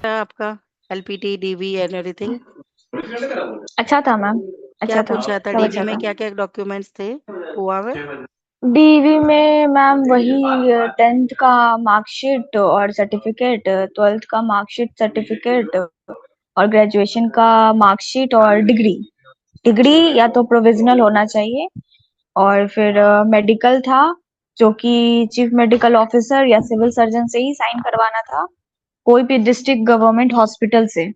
आपका LPT DV and everything? अच्छा था मैम। क्या अच्छा था, पूछा था सब डीवी अच्छा में? था। क्या क्या डॉक्यूमेंट्स थे गोवा में? डीवी में मैम वही 10th का मार्कशीट और सर्टिफिकेट, 12th का मार्कशीट सर्टिफिकेट और ग्रेजुएशन का मार्कशीट और डिग्री। डिग्री या तो प्रोविजनल होना चाहिए, और फिर मेडिकल था जो कि चीफ मेडिकल ऑफिसर या सिविल सर्जन से ही साइन करवाना था, कोई भी डिस्ट्रिक्ट गवर्नमेंट हॉस्पिटल से।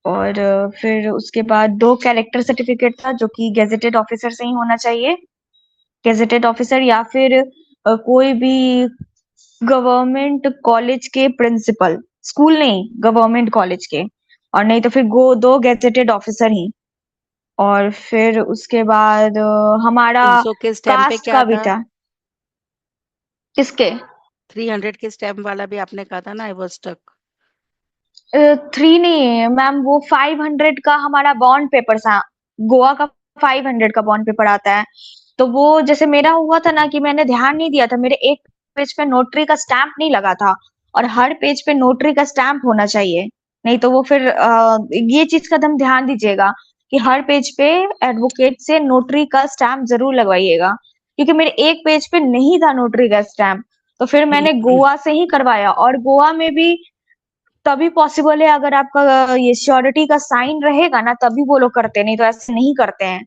और फिर उसके बाद 2 कैरेक्टर सर्टिफिकेट था जो कि गेजेटेड ऑफिसर से ही होना चाहिए। गेजेटेड ऑफिसर या फिर कोई भी गवर्नमेंट कॉलेज के प्रिंसिपल, स्कूल नहीं, गवर्नमेंट कॉलेज के। और नहीं तो फिर गो 2 गेजेटेड ऑफिसर ही। और फिर उसके बाद हमारा 300 के स्टैम्प पे कास्ट क्या का भी था? था। किसके? 300 के स्टैम्प वाला भी आपने कहा था ना, आई वाज स्टक। 3 नहीं मैम, वो 500 का हमारा बॉन्ड पेपर था। गोवा का 500 का बॉन्ड पेपर आता है। तो वो जैसे मेरा हुआ था ना कि मैंने ध्यान नहीं दिया था, मेरे एक पेज पे नोटरी का स्टैंप नहीं लगा था। और हर पेज पे नोटरी का स्टैंप होना चाहिए। नहीं तो वो फिर ये चीज का एकदम ध्यान दीजिएगा कि हर पेज पे एडवोकेट से नोटरी का स्टैंप जरूर लगवाइएगा, क्योंकि मेरे एक पेज पे नहीं था नोटरी का स्टैंप। तो फिर मैंने गोवा से ही करवाया, और गोवा में भी तभी पॉसिबल है अगर आपका ये श्योरिटी का साइन रहेगा ना, तभी वो लोग करते हैं, नहीं तो ऐसे नहीं करते हैं।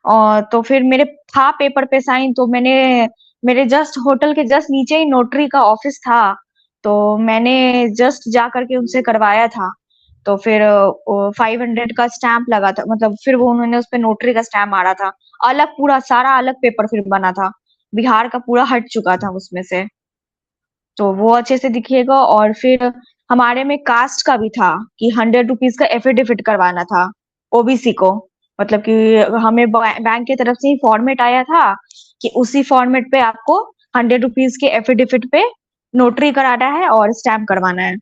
और तो फिर मेरे था पेपर पे साइन, तो मेरे जस्ट होटल के जस्ट नीचे ही नोटरी का ऑफिस था। तो मैंने जस्ट जा करके उनसे करवाया था। तो फिर 500 का स्टैंप लगा था, मतलब फिर वो उन्होंने उस पे नोटरी का स्टैंप मारा था। अलग पूरा सारा अलग पेपर फिर बना था, बिहार का पूरा हट चुका था उसमें से। तो वो अच्छे से दिखेगा। और फिर हमारे में कास्ट का भी था कि 100 रुपीज का एफिडेविट करवाना था ओबीसी को। मतलब कि हमें बैंक की तरफ से ही फॉर्मेट आया था कि उसी फॉर्मेट पे आपको 100 रुपीज के एफिडेविट पे नोटरी कराना है और स्टैम्प करवाना है।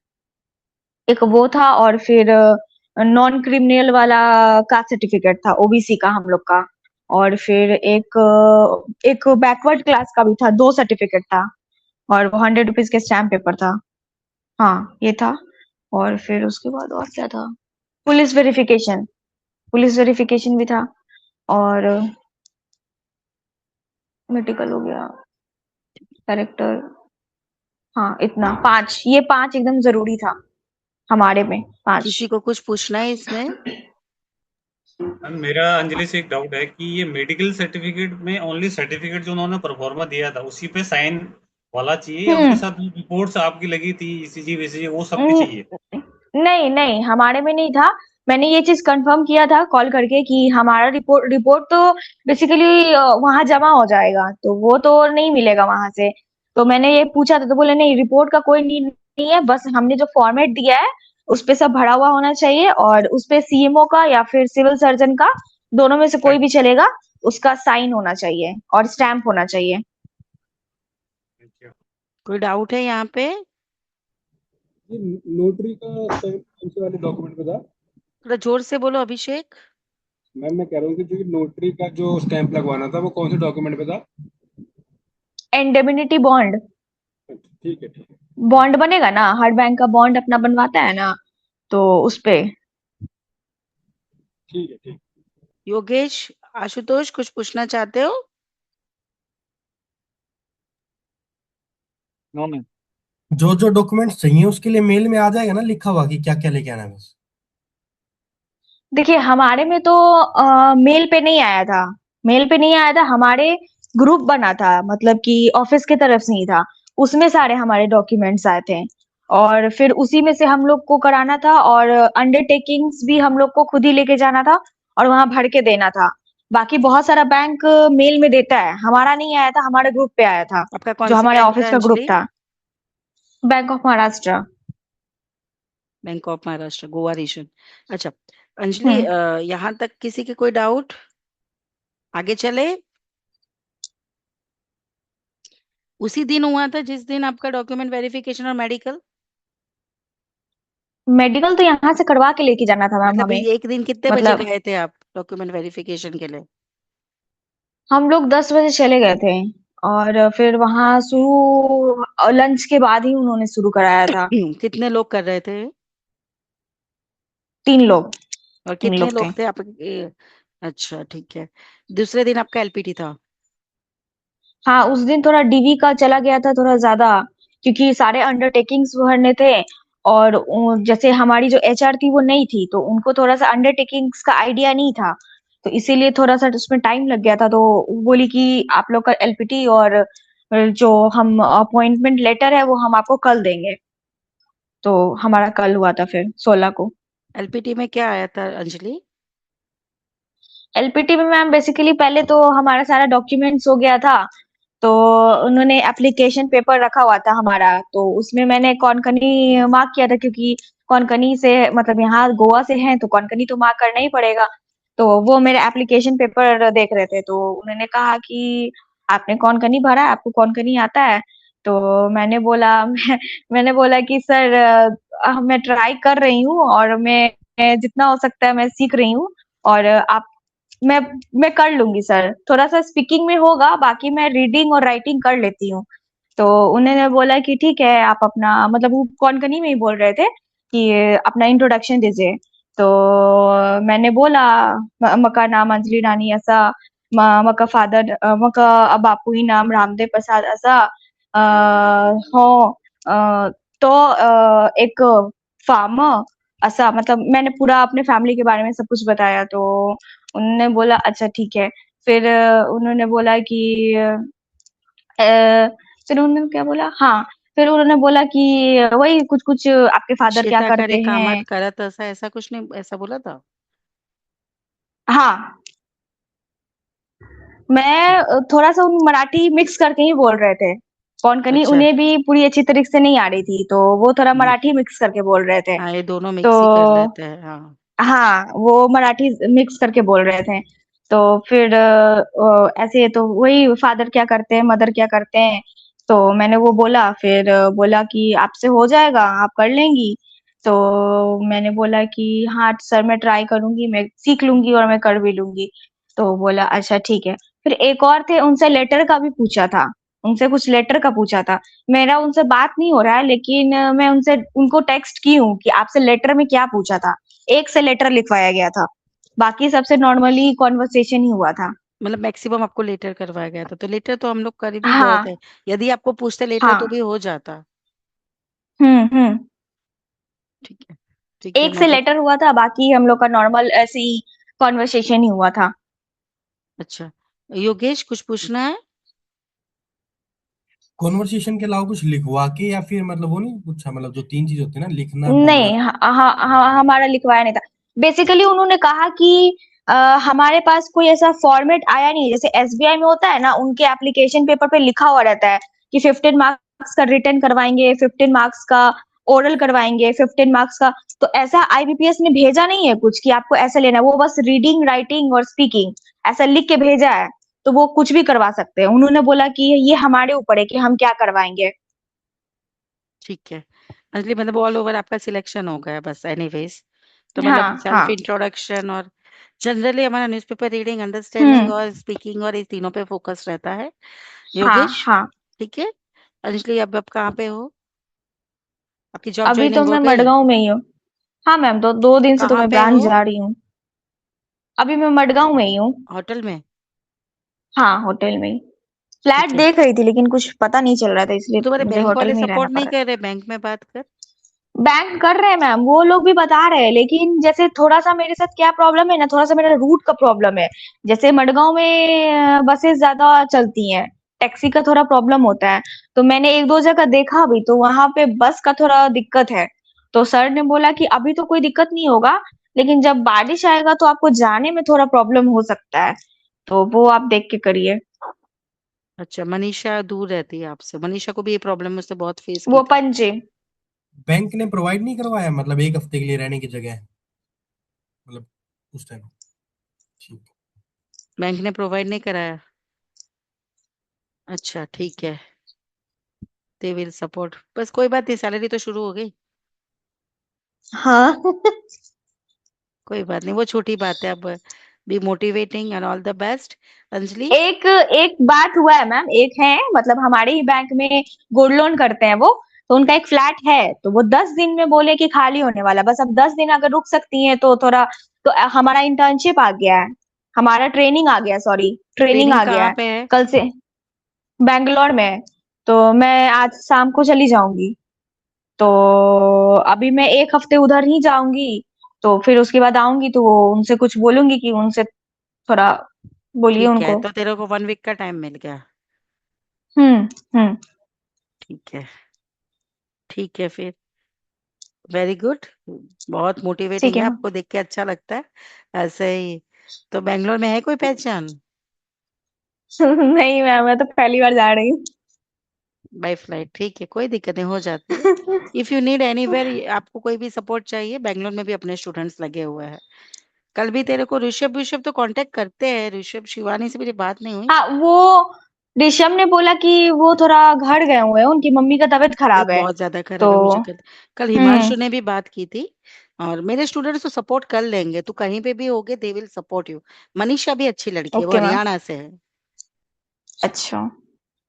एक वो था। और फिर नॉन क्रिमिनल वाला कास्ट सर्टिफिकेट था ओबीसी का हम लोग का। और फिर एक बैकवर्ड क्लास का भी था, 2 सर्टिफिकेट था। और वो 100 रुपीज के स्टैम्प पेपर था। हाँ, ये था। और फिर उसके बाद और क्या था? Police verification. पुलिस वेरिफिकेशन भी था। और मेडिकल हो गया, कैरेक्टर। हाँ, इतना 5, ये 5 एकदम जरूरी था हमारे में, 5। किसी को कुछ पूछना है इसमें? मैम, मेरा अंजलि से एक डाउट है कि ये मेडिकल सर्टिफिकेट में ओनली सर्टिफिकेट जो उन्होंने परफॉर्मा दिया था उसी पे साइन वाला चाहिए, या उसके हम्म। साथ रिपोर्ट्स आपकी लगी थी ईसीजी वैसीजी वो सब भी चाहिए? हम्म, नहीं नहीं, हमारे में नहीं था। मैंने ये चीज कंफर्म किया था कॉल करके कि हमारा रिपोर्ट रिपोर्ट तो बेसिकली वहां जमा हो जाएगा, तो वो तो नहीं मिलेगा वहां से। तो मैंने ये पूछा था, तो बोले नहीं, रिपोर्ट का कोई नीड नहीं है, बस हमने जो फॉर्मेट दिया है उस पे सब भरा हुआ होना चाहिए, और उस पे सीएमओ का या फिर सिविल सर्जन का, दोनों में से कोई भी चलेगा, उसका साइन होना चाहिए और स्टैम्प होना चाहिए। अच्छा। कोई डाउट है यहाँ पे? ये नोटरी का स्टैम्प कौन से वाले डॉक्यूमेंट पे था? थोड़ा जोर से बोलो अभिषेक। मैम मैं कह रहा हूँ कि जो नोटरी का जो स्टैंप लगवाना था वो कौन से डॉक्यूमेंट पे था? Indemnity bond. अच्छा, ठीक है ठीक है। बॉन्ड बनेगा ना, हर बैंक का बॉन्ड अपना बनवाता है ना, तो उस पे। ठीक है ठीक। योगेश, आशुतोष, कुछ पूछना चाहते हो? No ma'am. जो जो डॉक्यूमेंट्स चाहिए उसके लिए मेल में आ जाएगा ना लिखा हुआ कि क्या क्या लेके आना है बस? देखिए, हमारे में तो मेल पे नहीं आया था। मेल पे नहीं आया था, हमारे ग्रुप बना था, मतलब कि ऑफिस की तरफ से ही था। उसमें सारे हमारे डॉक्यूमेंट्स आए थे, और फिर उसी में से हम लोग को कराना था। और अंडरटेकिंग्स भी हम लोग को खुद ही लेके जाना था और वहां भर के देना था। बाकी बहुत सारा बैंक मेल में देता है, हमारा नहीं आया था, हमारे ग्रुप पे आया था, आपका कौन जो सी हमारे बैंक था ऑफिस का ग्रुप अंजलि? था। Bank of Maharashtra. Bank of Maharashtra, Goa region. अच्छा अंजलि, हम्म। यहाँ तक किसी के कोई डाउट? आगे चले? उसी दिन हुआ था जिस दिन आपका डॉक्यूमेंट वेरिफिकेशन और मेडिकल? मेडिकल तो यहाँ से करवा के लेके जाना था मैम मतलब हमें। ये एक दिन कितने बजे मतलब गए थे आप डॉक्यूमेंट वेरिफिकेशन के लिए? हम लोग 10 बजे चले गए थे, और फिर वहां शुरू लंच के बाद ही उन्होंने शुरू कराया था। कितने लोग कर रहे थे? 3 लोग और 3 कितने लोग थे। लोग थे आप? अच्छा ठीक है। दूसरे दिन आपका एलपीटी था? हाँ, उस दिन थोड़ा डीवी का चला गया था थोड़ा ज्यादा, क्योंकि सारे अंडरटेकिंग्स भरने थे। और जैसे हमारी जो एचआर थी वो नई थी, तो उनको थोड़ा सा अंडरटेकिंग्स का आइडिया नहीं था, तो इसीलिए थोड़ा सा उसमें टाइम लग गया था। तो वो बोली कि आप लोग का एलपीटी और जो हम अपॉइंटमेंट लेटर है वो हम आपको कल देंगे। तो हमारा कल हुआ था फिर 16 को। एलपीटी में क्या आया था अंजलि? एलपीटी में मैम बेसिकली पहले तो हमारा सारा डॉक्यूमेंट्स हो गया था। तो उन्होंने एप्लीकेशन पेपर रखा हुआ था हमारा, तो उसमें मैंने कॉनकनी मार्क किया था, क्योंकि कॉनकनी से मतलब यहाँ गोवा से हैं तो कॉनकनी तो मार्क करना ही पड़ेगा। तो वो मेरे एप्लीकेशन पेपर देख रहे थे, तो उन्होंने कहा कि आपने कॉनकनी भरा है, आपको कॉनकनी आता है? तो मैंने बोला मैंने बोला कि सर मैं ट्राई कर रही हूँ, और मैं जितना हो सकता है मैं सीख रही हूँ। और आप मैं मैं कर लूंगी सर, थोड़ा सा स्पीकिंग में होगा, बाकी मैं रीडिंग और राइटिंग कर लेती हूँ। तो उन्होंने बोला कि ठीक है, आप अपना मतलब वो कॉनकनी में ही बोल रहे थे कि अपना इंट्रोडक्शन दीजिए। तो मैंने बोला मका नाम अंजलि रानी ऐसा, मका फादर मका बापू ही नाम रामदेव प्रसाद ऐसा, हो तो एक फार्मर ऐसा, मतलब मैंने पूरा अपने फैमिली के बारे में सब कुछ बताया। तो उन्होंने बोला अच्छा ठीक है। फिर उन्होंने बोला कि फिर उन्होंने क्या बोला, हाँ, फिर उन्होंने बोला कि वही कुछ कुछ आपके फादर क्या शेता करे करते कामात हैं। करत ऐसा ऐसा कुछ नहीं, ऐसा बोला था? हाँ, मैं ठीक। थोड़ा सा उन मराठी मिक्स करके ही बोल रहे थे। कोंकणी अच्छा। उन्हें भी पूरी अच्छी तरीके से नहीं आ रही थी, तो वो थोड़ा हम्म, मराठी मिक्स करके बोल रहे थे। हाँ ये दोनों तो मिक्स ही कर लेते हैं, हाँ। हाँ, वो मराठी मिक्स करके बोल रहे थे। तो फिर ऐसे तो वही फादर क्या करते हैं, मदर क्या करते हैं, तो मैंने वो बोला। फिर बोला कि आपसे हो जाएगा, आप कर लेंगी। तो मैंने बोला कि हाँ सर, मैं ट्राई करूंगी, मैं सीख लूंगी और मैं कर भी लूंगी। तो बोला अच्छा ठीक है। फिर एक और थे, उनसे लेटर का भी पूछा था, उनसे कुछ लेटर का पूछा था। मेरा उनसे बात नहीं हो रहा है, लेकिन मैं उनसे उनको टेक्स्ट की हूँ कि आपसे लेटर में क्या पूछा था। एक से लेटर लिखवाया गया था, बाकी सबसे नॉर्मली कॉन्वर्सेशन ही हुआ था। मतलब मैक्सिमम आपको लेटर करवाया गया था, तो लेटर तो हम लोग कर भी गए हाँ थे। यदि आपको पूछते लेटर तो हाँ। भी हो जाता। हम्म। ठीक है। ठीक है एक से मतलब। लेटर हुआ था, बाकी हम लोग का नॉर्मल ऐसे ही कॉन्वर्सेशन ही हुआ था। अच्छा, योगेश कुछ पूछना है? कॉन्वर्सेशन के अलावा कुछ लिखवा के या फिर मतलब वो नहीं पूछा, मतलब जो 3 चीज होती है ना, लिखना बोलना। नहीं, हमारा लिखवाया नहीं था। बेसिकली उन्होंने कहा कि अ, हमारे पास कोई ऐसा फॉर्मेट आया नहीं, जैसे एसबीआई में होता है ना, उनके एप्लीकेशन पेपर पे लिखा हुआ रहता है कि 15 मार्क्स का रिटर्न करवाएंगे, 15 मार्क्स का ओरल करवाएंगे, 15 मार्क्स का। तो ऐसा आईबीपीएस ने भेजा नहीं है कुछ कि आपको ऐसा लेना है, वो बस रीडिंग राइटिंग और स्पीकिंग ऐसा लिख के भेजा है। तो वो कुछ भी करवा सकते हैं, उन्होंने बोला कि ये हमारे ऊपर है कि हम क्या करवाएंगे। ठीक है अंजलि, मतलब ऑल ओवर आपका सिलेक्शन हो गया बस एनीवेज। तो मतलब हाँ सेल्फ हाँ। इंट्रोडक्शन और जनरली हमारा न्यूज़पेपर रीडिंग, अंडरस्टैंडिंग हम्म। और स्पीकिंग और इस तीनों पे फोकस रहता है। हाँ योगेश, हाँ। ठीक है। अंजलि, अब आप कहाँ पे हो? आपकी जॉब अभी तो ज्वाइनिंग हो मैं गई? मडगांव में ही हूँ। हाँ मैम, तो 2 दिन से तो कहाँ मैं पे ब्रांच हो? जा रही हूँ। अभी मैं मडगांव में ही हूँ। होटल में? हाँ, होटल में ही। फ्लैट ठीक है। देख रही थी, लेकिन कुछ पता नहीं चल रहा था, इसलिए तो तुम्हारे मुझे बैंक होटल वाले में ही रहना सपोर्ट नहीं पड़ा। कर रहे बैंक में बात कर? बैंक कर रहे हैं मैम, वो लोग भी बता रहे हैं, लेकिन जैसे थोड़ा सा मेरे साथ क्या प्रॉब्लम है ना, थोड़ा सा मेरा रूट का प्रॉब्लम है। जैसे मडगांव में बसेस ज्यादा चलती हैं, टैक्सी का थोड़ा प्रॉब्लम होता है। तो मैंने एक दो जगह देखा भी, तो वहां पे बस का थोड़ा दिक्कत है। तो सर ने बोला कि अभी तो कोई दिक्कत नहीं होगा, लेकिन जब बारिश आएगा तो आपको जाने में थोड़ा प्रॉब्लम हो सकता है। तो वो आप देख के करिए। अच्छा, मनीषा दूर रहती है आपसे? मनीषा को भी ये प्रॉब्लम उसने बहुत फेस की वो थी। पंजे। बैंक ने प्रोवाइड नहीं करवाया, मतलब 1 हफ्ते के लिए रहने की जगह, मतलब उस टाइम। ठीक। बैंक ने प्रोवाइड नहीं कराया? अच्छा ठीक है, दे विल सपोर्ट, बस कोई बात नहीं, सैलरी तो शुरू हो गई। हाँ। कोई बात नहीं, वो छोटी बात है अब। Be motivating and all the best Anjali. एक एक बात हुआ है मैम, एक है मतलब हमारे ही बैंक में गोल्ड लोन करते हैं वो। तो उनका एक फ्लैट है, तो वो 10 दिन में बोले कि खाली होने वाला, बस अब 10 दिन अगर रुक सकती हैं तो थोड़ा, तो हमारा इंटर्नशिप आ गया है, हमारा ट्रेनिंग आ गया, सॉरी ट्रेनिंग ट्रेनिंग आ गया कहाँ है पे है? कल से, बैंगलोर में है। तो मैं आज शाम को चली जाऊंगी, तो अभी मैं 1 हफ्ते उधर ही जाऊंगी, तो फिर उसके बाद आऊंगी तो उनसे कुछ बोलूंगी कि उनसे थोड़ा बोलिए ठीक है, उनको। तो तेरे को 1 वीक का टाइम मिल गया। हम्म। ठीक है, ठीक है फिर। वेरी गुड, बहुत ठीक मोटिवेटिंग है है, मैम। आपको देख के अच्छा लगता है ऐसे ही। तो बेंगलोर में है कोई पहचान? नहीं मैम, मैं तो पहली बार जा रही हूँ। बाय फ्लाइट, ठीक है, कोई दिक्कत नहीं, हो जाती है। इफ यू नीड एनीवेयर, आपको कोई भी सपोर्ट चाहिए, बेंगलोर में भी अपने स्टूडेंट्स लगे हुए हैं। कल भी तेरे को ऋषभ तो कांटेक्ट करते हैं, ऋषभ शिवानी से मेरी बात नहीं हुई। हाँ, वो ऋषभ ने बोला कि वो थोड़ा घर गए हुए हैं, उनकी मम्मी का तबीयत खराब तबीयत है। बहुत ज्यादा तो खराब है, मुझे कल हम्म। हिमांशु ने भी बात की थी। और मेरे स्टूडेंट्स तो सपोर्ट कर लेंगे, तू कहीं पे भी होगे they will support you. Manisha भी अच्छी लड़की है, वो ओके मैम। हरियाणा से है। अच्छा।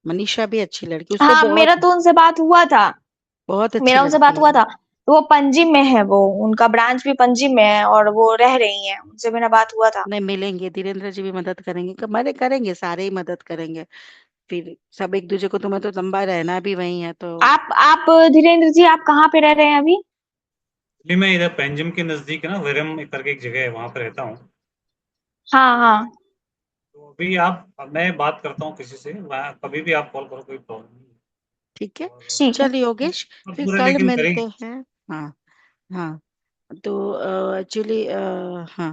मनीषा भी अच्छी लड़की, उसको हाँ, बहुत मेरा तो उनसे बात हुआ था, बहुत अच्छी मेरा उनसे लड़की बात हुआ है। था। तो वो पंजिम में है, वो उनका ब्रांच भी पंजिम में है और वो रह रही हैं, उनसे मेरा बात हुआ था। नहीं, मिलेंगे, धीरेन्द्र जी भी मदद करेंगे, हमारे करेंगे, सारे ही मदद करेंगे। फिर सब एक दूसरे को, तुम्हें तो लंबा रहना भी वही है तो। आप धीरेन्द्र जी, आप कहाँ पे रह रहे हैं अभी? अभी मैं इधर पेंजिम के नजदीक है ना, विरम करके एक जगह है, वहां पे रहता हूँ। हाँ हाँ। तो अभी मैं बात करता हूँ किसी से, कभी भी आप कॉल करो, कोई प्रॉब्लम नहीं है। ठीक है, और ठीक है। चल योगेश, अब फिर पूरा कल लेकिन मिलते करेंगे। हैं। हाँ हाँ, तो एक्चुअली हाँ,